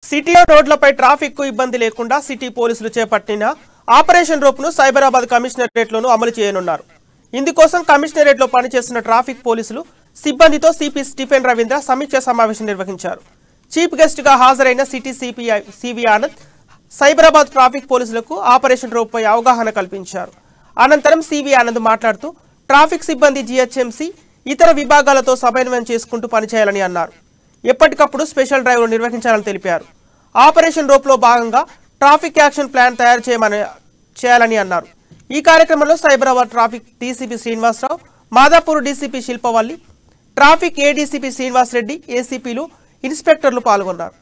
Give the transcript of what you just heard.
సిటీలో రోడ్లపై ట్రాఫిక్ కు ఇబ్బంది లేకుండా సిటీ పోలీసులు చేపట్టిన ఆపరేషన్ రోప్ ను సైబరాబాద్ కమిషనరేట్ లోను అమలు చేయనున్నారు. ఇందుకోసం కమిషనరేట్ లో పనిచేస్తున్న ట్రాఫిక్ పోలీసులు సిబ్బందితో సిపి స్టీఫెన్ రవీంద్ర సమీక్ష సమావేశం నిర్వహించారు. చీఫ్ గెస్ట్ గా హాజరైన సిటీ సివి ఆనంద్ సైబరాబాద్ ట్రాఫిక్ పోలీసులకు ఆపరేషన్ రోప్ పై అవగాహన కల్పించారు. అనంతరం సివి ఆనంద్ మాట్లాడుతూ ట్రాఫిక్ సిబ్బంది జిహెచ్ఎంసీ ఇతర విభాగాలతో సమన్వయం చేసుకుంటూ పనిచేయాలని అన్నారు. ఎప్పటికప్పుడు స్పెషల్ డ్రైవ్లు నిర్వహించాలని తెలిపారు. ఆపరేషన్ రోప్ లో భాగంగా ట్రాఫిక్ యాక్షన్ ప్లాన్ తయారు చేయాలని అన్నారు. ఈ కార్యక్రమంలో Cyberabad traffic DCP Srinivasa Rao, Madhapur DCP Shilpavalli, traffic ADCP Srinivas Reddy, ఏసీపీలు, ఇన్స్పెక్టర్లు పాల్గొన్నారు.